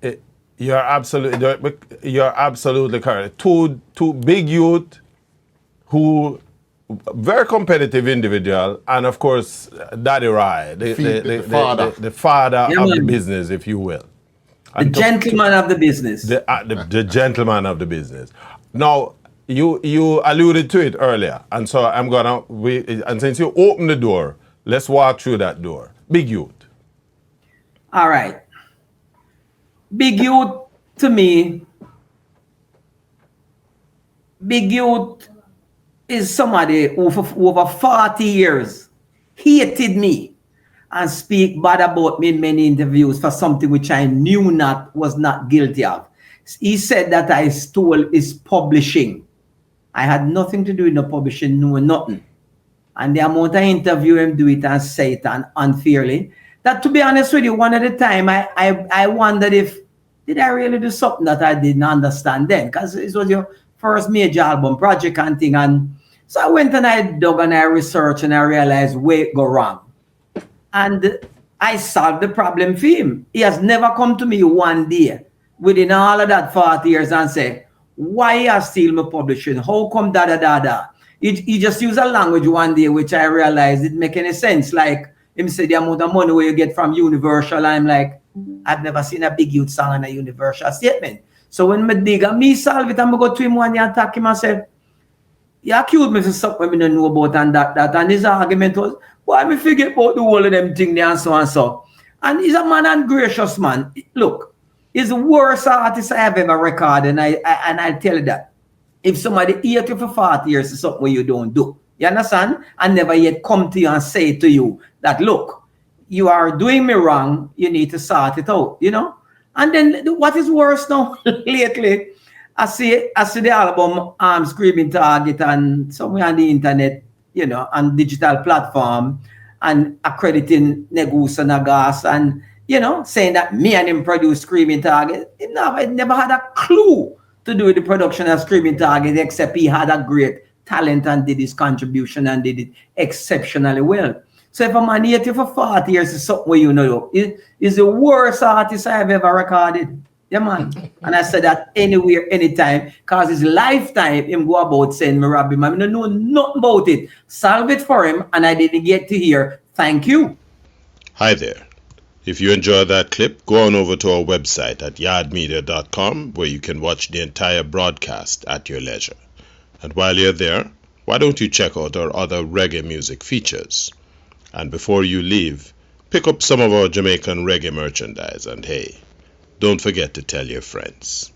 It, you're absolutely correct. Two big youth who very competitive individual, and of course Daddy Rai, the father Yeah, of the man. business, if you will. The gentleman of the business. The gentleman of the business. Now, you alluded to it earlier, and so and since you opened the door, let's walk through that door. Big youth. All right. Big youth, to me, big youth is somebody who for over 40 years hated me and speak bad about me in many interviews for something which I knew was not guilty of. He said that I stole his publishing. I had nothing to do with no publishing, no nothing. And the amount I interview him, do it and say it unfairly. That, to be honest with you, one at a time, I wondered if, did I really do something that I didn't understand then? Because it was your first major album project and thing. And so I went and I dug and I researched and I realized where it go wrong. And I solved the problem for him. He has never come to me one day within all of that 40 years and say, why you steal my publishing? How come da? He just used a language one day which I realized didn't make any sense. Like him say the amount of money where you get from Universal. I'm like, I've never seen a big youth song on a Universal statement. So when me dig and me solve it, I'm going to go to him one day and attack him and say, you accused me for something we don't know about and that. And his argument was, why me forget about the whole of them thing there and so and so. And he's a man and gracious man. Look, he's the worst artist I have ever recorded. And I tell you that. If somebody hate you for 40 years is something you don't do. You understand? And never yet come to you and say to you that, look, you are doing me wrong. You need to sort it out, you know? And then what is worse now lately, I see the album Screaming Target and somewhere on the internet, you know, on digital platform and accrediting Negus and Agas and, you know, saying that me and him produced Screaming Target. He never had a clue to do with the production of Screaming Target, except he had a great talent and did his contribution and did it exceptionally well. So if a man hate you for 40 years is something you know, is the worst artist I have ever recorded. Yeah, man. And I said that anywhere, anytime, because his lifetime, him go about saying, me rob him. I don't know nothing about it. Solve it for him, and I didn't get to hear, thank you. Hi there. If you enjoyed that clip, go on over to our website at yardmedia.com where you can watch the entire broadcast at your leisure. And while you're there, why don't you check out our other reggae music features? And before you leave, pick up some of our Jamaican reggae merchandise and hey, don't forget to tell your friends.